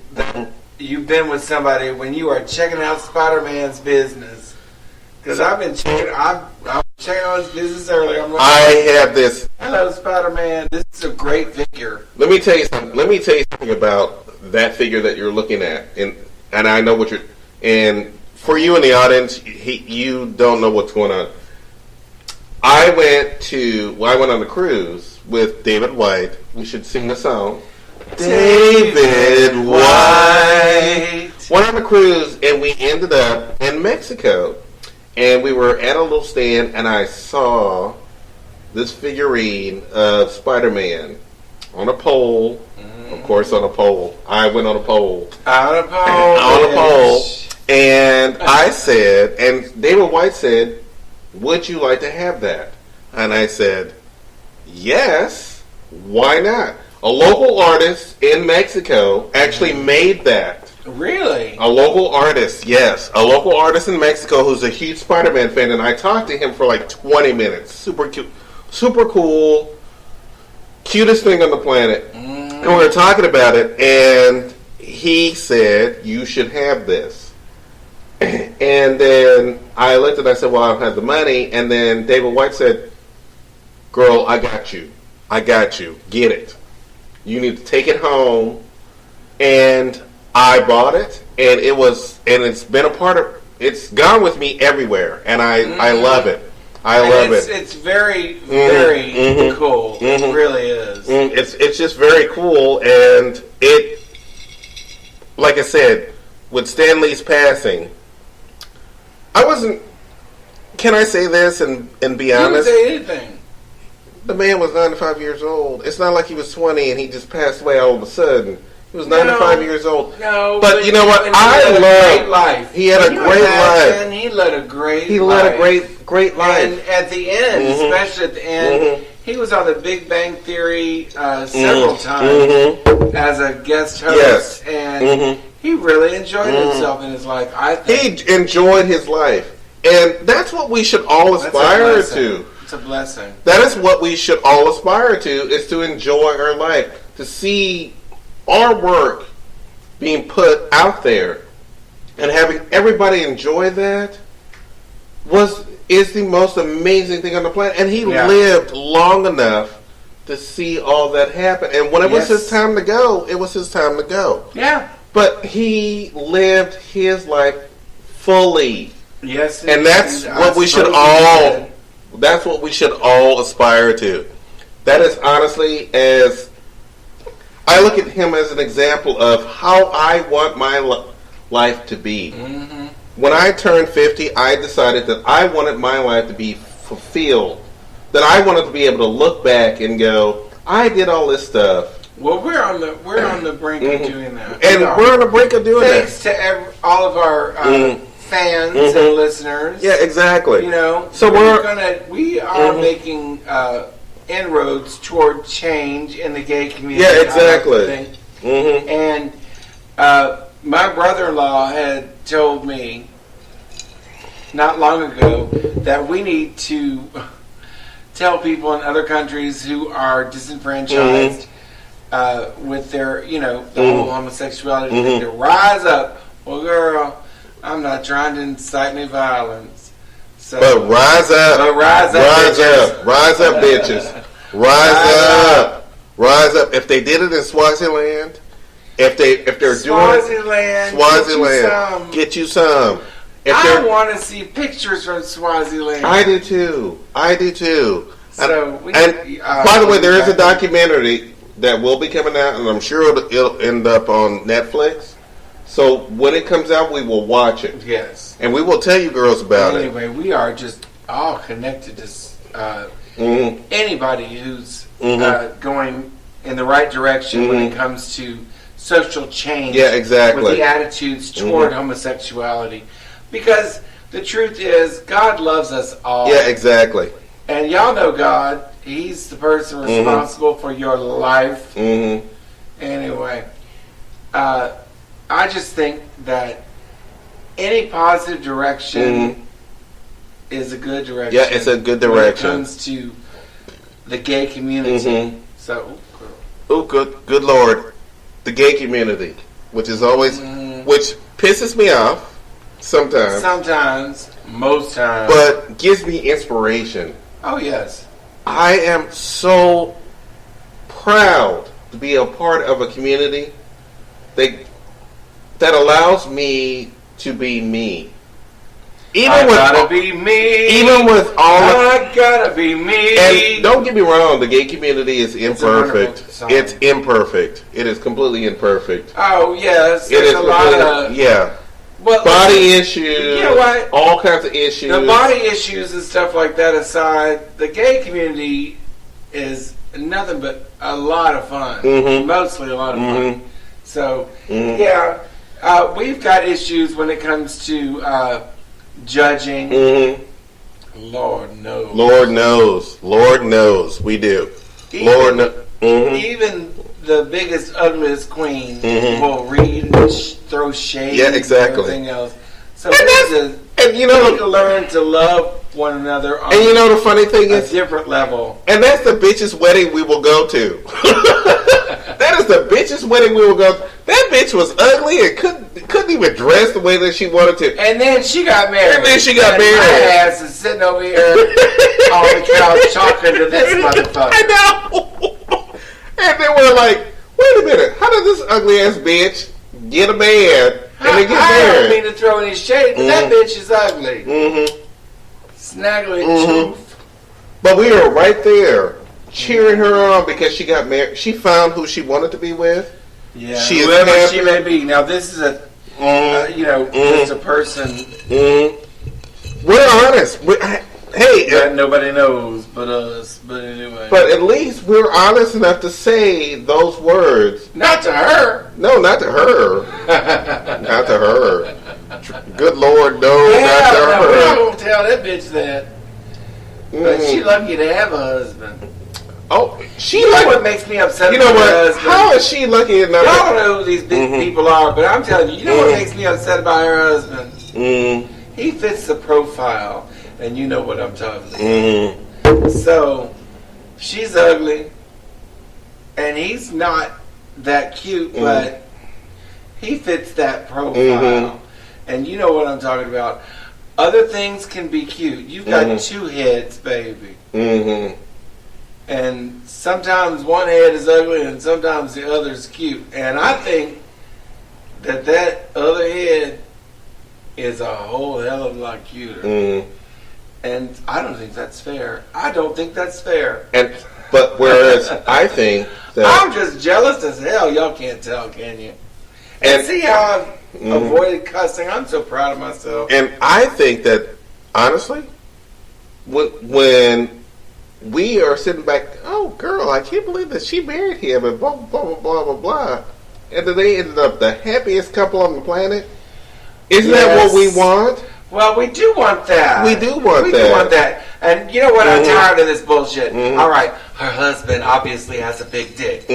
you've been with somebody when you are checking out Spider-Man's business. Because I've been checking out his business earlier. I'm like, I have this. Hello, Spider-Man. This is a great figure. Let me tell you something about that figure that you're looking at, and I know what you're. And for you in the audience, you don't know what's going on. I went on a cruise with David White. We should sing the song. David White. Went on a cruise, and we ended up in Mexico. And we were at a little stand, and I saw this figurine of Spider-Man on a pole. Of course, on a pole. I went on a pole. On a pole. On a pole. And I said, and David White said, would you like to have that? And I said, yes, why not? A local artist in Mexico actually made that. Really? A local artist, yes. A local artist in Mexico who's a huge Spider-Man fan, and I talked to him for like 20 minutes. Super cute. Super cool. Cutest thing on the planet. And we were talking about it, and he said, you should have this. And then I looked and I said, well, I don't have the money. And then David White said, girl, I got you. I got you. Get it. You need to take it home. And I bought it, and it's been a part of, it's gone with me everywhere, and I love it. I love it. It's very, very cool. It really is. It's just very cool, and it, like I said, with Stan Lee's passing, I wasn't. Can I say this and be honest? You can say anything. The man was 95 years old. It's not like he was 20 and he just passed away all of a sudden. He was 95 years old. No, but you know what? I love. Life. He had a great life. And he led a great. He led a great life. And at the end, especially at the end, he was on the Big Bang Theory several times as a guest host, and he really enjoyed himself in his life. I think he enjoyed his life, and that's what we should all aspire to. It's a blessing. That is what we should all aspire to: is to enjoy our life, to see our work being put out there, and having everybody enjoy that is the most amazing thing on the planet. And he lived long enough to see all that happen. And when it was his time to go, it was his time to go. Yeah. But he lived his life fully. Yes. And that's what we should all. That's what we should all aspire to. That is honestly, as I look at him as an example of how I want my life to be. When I turned 50, I decided that I wanted my life to be fulfilled. That I wanted to be able to look back and go, I did all this stuff. Well, we're on the brink of doing that. And we're on the brink of doing Thanks that. Thanks to all of our fans and listeners. Yeah, exactly. You know, so we are making inroads toward change in the gay community. Yeah, exactly. And my brother-in-law had told me not long ago that we need to tell people in other countries who are disenfranchised with their, the whole homosexuality thing to rise up. Well, girl, I'm not trying to incite any violence. So, but rise up. Rise up, bitches. Rise up. If they did it in Swaziland, if they're doing Swaziland, get you some. I want to see pictures from Swaziland. I do too. So by the way, there is a documentary that will be coming out, and I'm sure it'll end up on Netflix. So when it comes out, we will watch it. Yes. And we will tell you girls about it. Anyway, we are just all connected to anybody who's going in the right direction when it comes to social change. Yeah, exactly. With the attitudes toward homosexuality. Because the truth is, God loves us all. Yeah, exactly. And y'all know God. He's the person responsible for your life. Anyway, I just think that any positive direction is a good direction. Yeah, it's a good direction. When it comes to the gay community. So, good Lord, the gay community, which is always, which pisses me off sometimes. Sometimes, most times, but gives me inspiration. Oh yes, I am so proud to be a part of a community that allows me to be me. Even gotta be me. Even with all I gotta be me. And don't get me wrong, the gay community is imperfect. It's imperfect. It is completely imperfect. Oh yes, there's a lot of body issues. You know what? All kinds of issues. The body issues and stuff like that aside, the gay community is nothing but a lot of fun. Mostly a lot of fun. So we've got issues when it comes to judging. Lord knows we do. Even the biggest ugliest queen will read and throw shade and everything else. So we need to learn to love one another on the funny thing is a different level. And that's the bitch's wedding we will go to. That is the bitch's wedding we will go to. That bitch was ugly and couldn't even dress the way that she wanted to. And then she got married. My ass is sitting over here on the couch talking to this motherfucker. I know. And then we're like, wait a minute, how did this ugly ass bitch get a man and then get married? I don't mean to throw any shade, but that bitch is ugly. snaggly tooth. But we were right there, cheering her on because she got married. She found who she wanted to be with. Yeah, whoever she may be. Now this is a, just a person. We're honest. Hey, that nobody knows but us. But anyway. But at least we're honest enough to say those words. Not to her. No, not to her. Not to her. Good Lord, no, not to her. We're not gonna tell that bitch that. But she lucky to have a husband. Oh, you know what makes me upset? You know what? Her husband? How is she lucky enough? Y'all don't know who these big people are, but I'm telling you, what makes me upset about her husband? He fits the profile, and you know what I'm talking about. So, she's ugly, and he's not that cute, but he fits that profile. And you know what I'm talking about. Other things can be cute. You've got two heads, baby. And sometimes one head is ugly and sometimes the other is cute. And I think that other head is a whole hell of a lot cuter. And I don't think that's fair. But whereas I think that I'm just jealous as hell. Y'all can't tell, can you? And see how I've avoided cussing. I'm so proud of myself. And I think that, honestly, when we are sitting back, oh, girl, I can't believe that she married him and blah, blah, blah, blah, blah, blah. And then they ended up the happiest couple on the planet. Isn't that what we want? Well, we do want that. We do want that. And you know what? I'm tired of this bullshit. All right, her husband obviously has a big dick.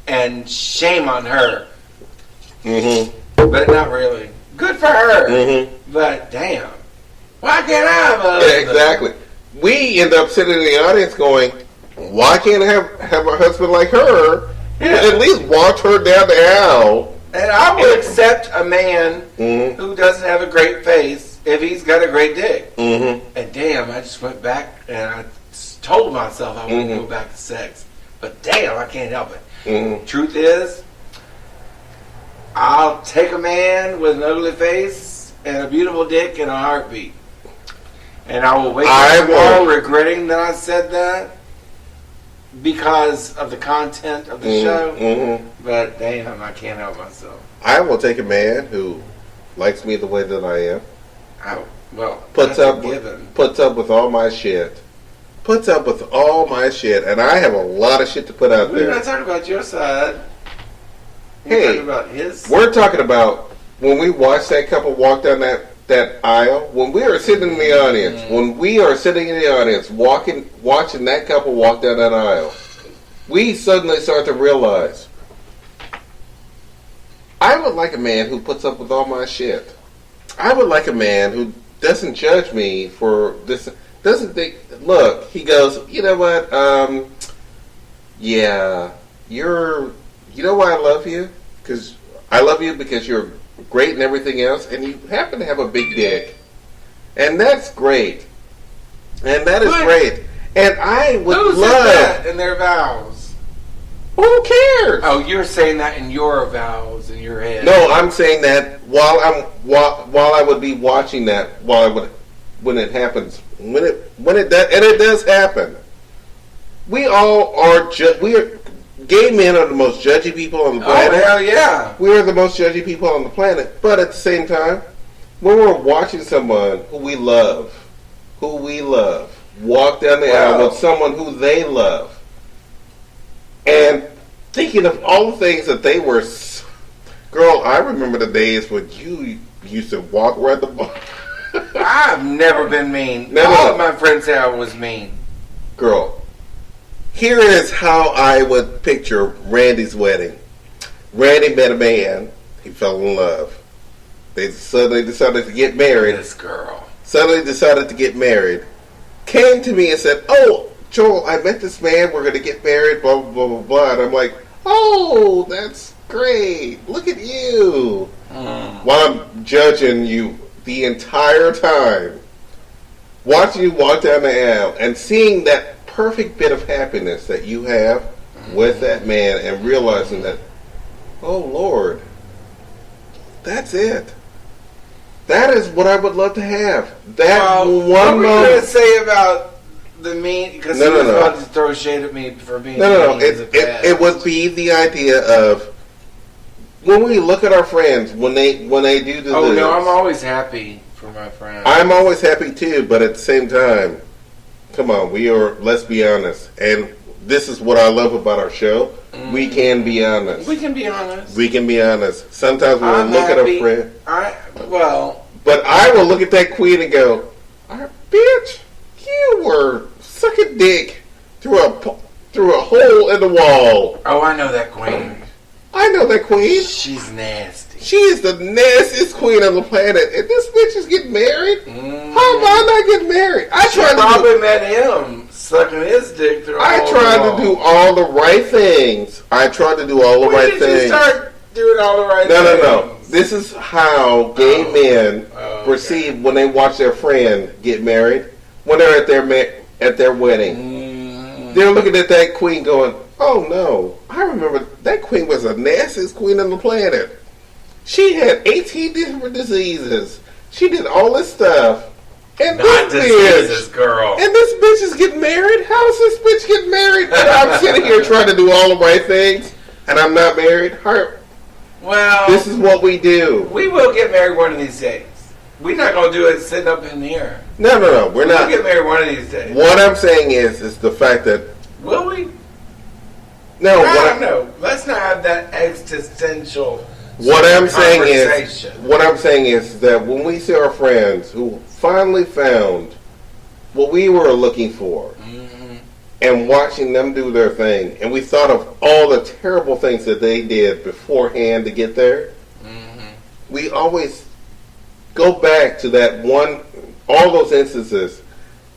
And shame on her. But not really. Good for her. But damn. Why can't I have a husband? Yeah, exactly. We end up sitting in the audience going, why can't I have a husband like her? Yeah. At least watch her down the aisle. And I would accept a man who doesn't have a great face if he's got a great dick. And damn, I just went back and I told myself I wouldn't go back to sex. But damn, I can't help it. Truth is, I'll take a man with an ugly face and a beautiful dick in a heartbeat. And I will wake up tomorrow regretting that I said that because of the content of the show. But damn, I can't help myself. I will take a man who likes me the way that I am. Puts up with all my shit. Puts up with all my shit, and I have a lot of shit to put out there. We're not talking about your side. We're talking about his. We're talking about when we watched that couple walk down that aisle. When we are sitting in the audience, watching that couple walk down that aisle, we suddenly start to realize, I would like a man who puts up with all my shit. I would like a man who doesn't judge me for this. Doesn't think, look, he goes, you know what, you know why I love you? Because I love you because you're great and everything else, and you happen to have a big dick. And that's great. And that is great. And I would love... Who said that in their vows? Who cares? Oh, you're saying that in your vows, in your head. No, I'm saying that while I would be watching that, when it happens, when it does happen. We all are gay men are the most judgy people on the planet. Oh hell yeah! We are the most judgy people on the planet. But at the same time, when we're watching someone who we love, walk down the aisle with someone who they love, and thinking of all the things that they were, girl, I remember the days when you used to walk around the bar. I've never been mean. All of my friends say I was mean. Girl, here is how I would picture Randy's wedding. Randy met a man. He fell in love. They suddenly decided to get married. This girl. Suddenly decided to get married. Came to me and said, oh, Joel, I met this man. We're going to get married, blah, blah, blah, blah, blah. And I'm like, oh, that's great. Look at you. While I'm judging you the entire time, watching you walk down the aisle and seeing that perfect bit of happiness that you have with that man and realizing that, oh Lord, that's it. That is what I would love to have. That one what were you moment. going to say about the mean? Because he was about to throw shade at me for being No. mean in the past. It would be the idea of when we look at our friends when they do the. Oh no, I'm always happy for my friends. I'm always happy too, but at the same time, come on, we are. Let's be honest, and this is what I love about our show. We can be honest. We can be honest. We can be honest. Sometimes when we look at a friend, but I will look at that queen and go, "Bitch, you were sucking dick through a hole in the wall." Oh, I know that queen. I know that queen. She's nasty. She is the nastiest queen on the planet, and this bitch is getting married. How am I not getting married? She probably met him sucking his dick through. I tried to do all the right things. I tried to do all the right things. When did you start doing all the right things? No. This is how gay men perceive when they watch their friend get married. When they're at their wedding, they're looking at that queen going, "Oh no! I remember that queen was the nastiest queen on the planet. She had 18 different diseases. She did all this stuff." And this bitch is getting married? How is this bitch getting married? And I'm sitting here trying to do all the right things, and I'm not married? Well, this is what we do. We will get married one of these days. We're not going to do it sitting up in here. No. We're not. We'll get married one of these days. What I'm saying is the fact that... Will we? No. I don't know. Let's not have that existential What I'm saying is that when we see our friends who finally found what we were looking for, and watching them do their thing, and we thought of all the terrible things that they did beforehand to get there, we always go back to that one, all those instances.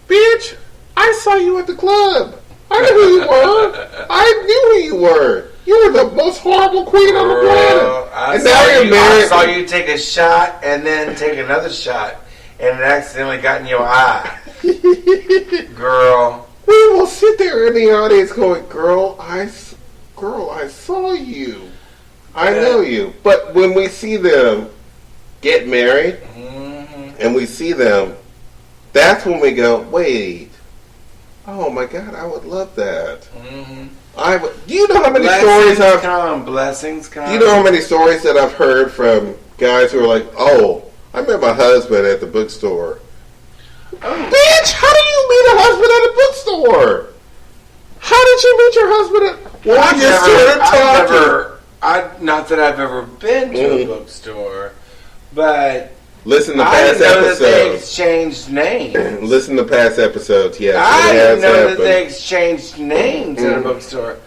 Bitch, I saw you at the club. I knew who you were. I knew who you were. You were the most horrible queen on the planet. And now you're married. I saw you take a shot and then take another shot, and it accidentally got in your eye. Girl. We will sit there in the audience going, girl, I saw you. I know you. But when we see them get married, and we see them, that's when we go, wait, oh my God, I would love that. Do you know how many blessings come. Do you know how many stories that I've heard from guys who are like, oh, I met my husband at the bookstore. Bitch, how do you meet a husband at a bookstore? How did you meet your husband at... Well, we just started talking. Not that I've ever been to a bookstore, but... Listen to past episodes. I didn't know that they exchanged names. Listen to past episodes, yes. I didn't know that they exchanged names at a bookstore.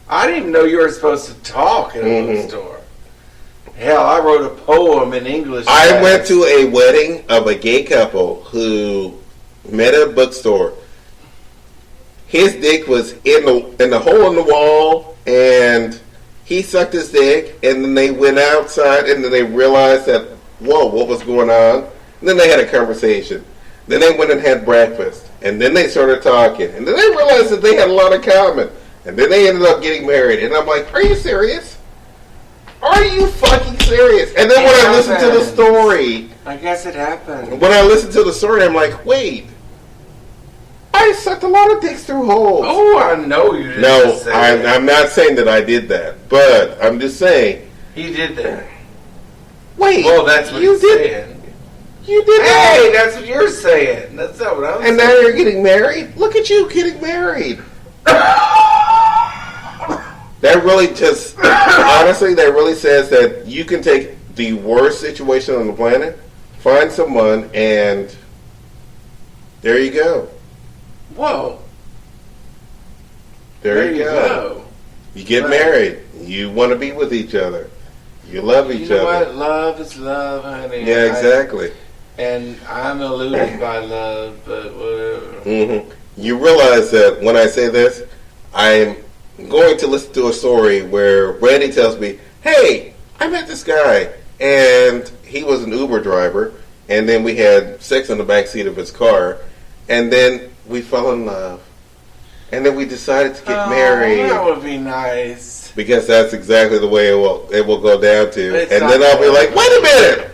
I didn't even know you were supposed to talk at a bookstore. Hell, I wrote a poem in English. I went to a wedding of a gay couple who met at a bookstore. His dick was in the hole in the wall, and he sucked his dick, and then they went outside, and then they realized that, whoa, what was going on? And then they had a conversation. Then they went and had breakfast, and then they started talking, and then they realized that they had a lot in common, and then they ended up getting married. And I'm like, are you serious? Are you fucking serious? And then when I listened to the story... I guess it happened. When I listened to the story, I'm like, wait. I sucked a lot of dicks through holes. Oh, I know you didn't. No, I'm not saying that I did that. But I'm just saying... He did that. Wait. Well, that's what he's saying. You did that? Hey, that's what you're saying. That's not what I'm saying. And now you're getting married? Look at you getting married. That really just, honestly, that really says that you can take the worst situation on the planet, find someone, and there you go. Whoa. There you go. You get married. You want to be with each other. You love each other. You know what? Love is love, honey. Yeah, exactly. And I'm eluded by love, but whatever. You realize that when I say this, I'm going to listen to a story where Randy tells me, hey, I met this guy, and he was an Uber driver, and then we had sex in the backseat of his car, and then we fell in love, and then we decided to get married. That would be nice. Because that's exactly the way it will go down to. And then I'll be like, wait a minute!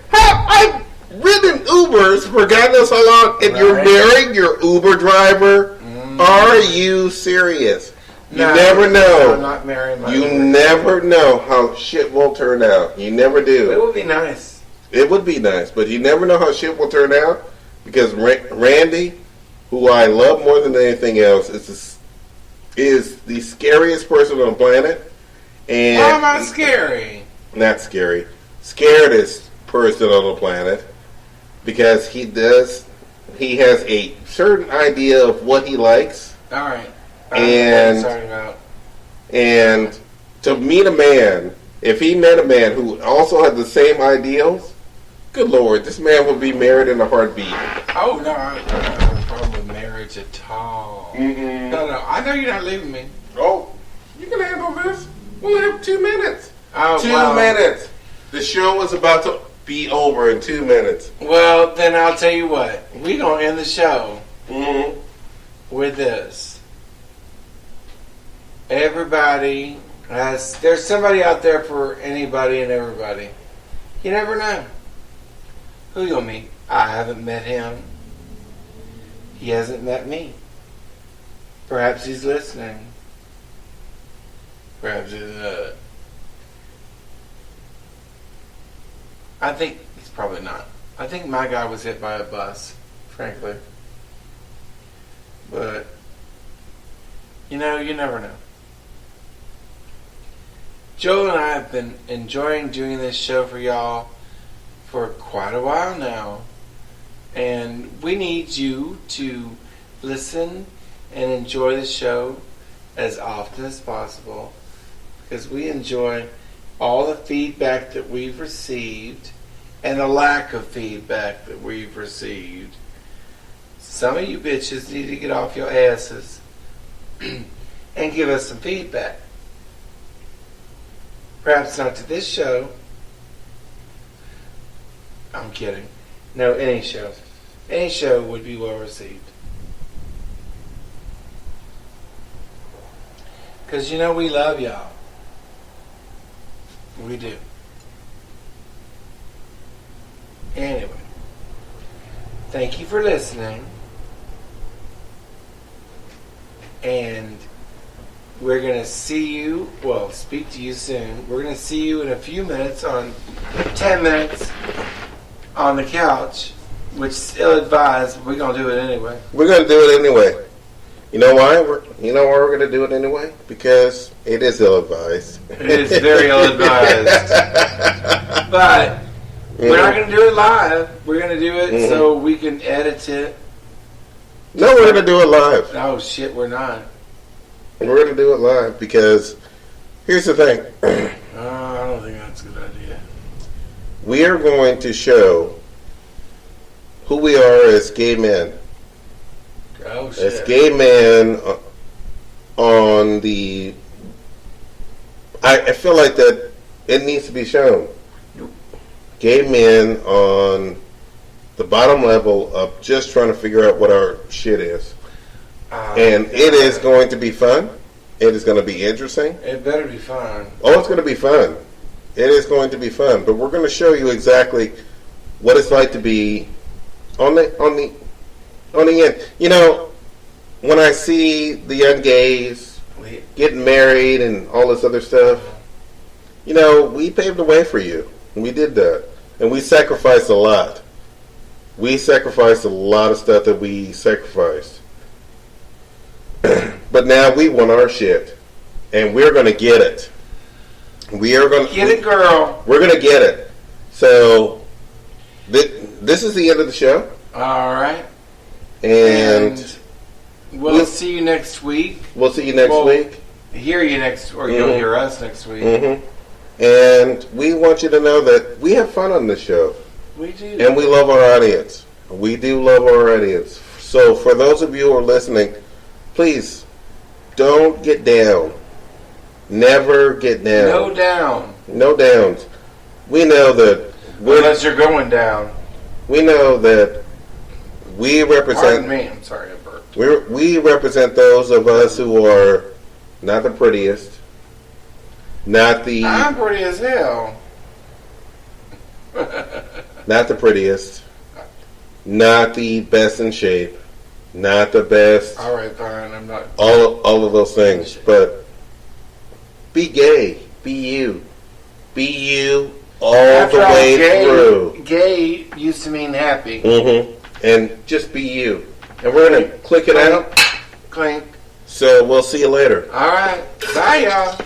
ridden Ubers for God knows how long, and you're marrying your Uber driver? Are you serious? You never know. I'm not marrying my You Uber never driver. know how shit will turn out. You never do. It would be nice. It would be nice, but you never know how shit will turn out, because Randy, who I love more than anything else, is the scariest person on the planet. And why am I scary? Not scary. Scaredest person on the planet, because he has a certain idea of what he likes. All right. And to meet a man, if he met a man who also had the same ideals, good Lord, this man would be married in a heartbeat. Oh, no, I don't have a problem with marriage at all. No, I know you're not leaving me. Oh, you can handle this. We'll have 2 minutes. Oh, 2 minutes. The show is about to be over in 2 minutes. Well, then I'll tell you what. We're going to end the show with this. Everybody there's somebody out there for anybody and everybody. You never know. Who you'll meet. I haven't met him. He hasn't met me. Perhaps he's listening. Perhaps he's I think he's probably not. I think my guy was hit by a bus, frankly. But, you never know. Joe and I have been enjoying doing this show for y'all for quite a while now. And we need you to listen and enjoy the show as often as possible, because we enjoy all the feedback that we've received and the lack of feedback that we've received. Some of you bitches need to get off your asses and give us some feedback. Perhaps not to this show. I'm kidding. No, any show. Any show would be well received. Because we love y'all. We do. Anyway. Thank you for listening. And we're going to speak to you soon. We're going to see you in a few minutes 10 minutes on the couch, which is ill-advised, but we're going to do it anyway. We're going to do it anyway. You know why? You know why we're going to do it anyway? Because it is ill-advised. It is very ill-advised. But we're not going to do it live. We're going to do it so we can edit it. No, we're going to do it live. Oh, shit, we're not. We're going to do it live because here's the thing. I don't think that's a good idea. We are going to show who we are as gay men. Oh, shit. As gay men on the... I feel like that it needs to be shown. Gay men on the bottom level of just trying to figure out what our shit is. And it is going to be fun. It is going to be interesting. It better be fun. Oh, it's going to be fun. It is going to be fun. But we're going to show you exactly what it's like to be on the end. When I see the young gays getting married and all this other stuff, we paved the way for you. We did that. And we sacrificed a lot. We sacrificed a lot of stuff that we sacrificed. But now we want our shit. And we're going to get it. We are going to... Get it, girl. We're going to get it. So, this is the end of the show. All right. And we'll see you next week. We'll see you next week. Hear you next... Or you'll hear us next week. And we want you to know that we have fun on this show. We do. And we love our audience. We do love our audience. So, for those of you who are listening, please, don't get down. Never get down. No down. No downs. We know that... Unless you're going down. We know that we represent... Pardon me. I'm sorry, I burped. We represent those of us who are not the prettiest. Not the... I'm pretty as hell. Not the prettiest. Not the best in shape. Not the best. All right, fine. I'm not. All of those things. But be gay. Be you. Be you all After the all, way through. Gay used to mean happy. Mm-hmm. And just be you. And we're going to click it out. Clink. So we'll see you later. All right. Bye, y'all.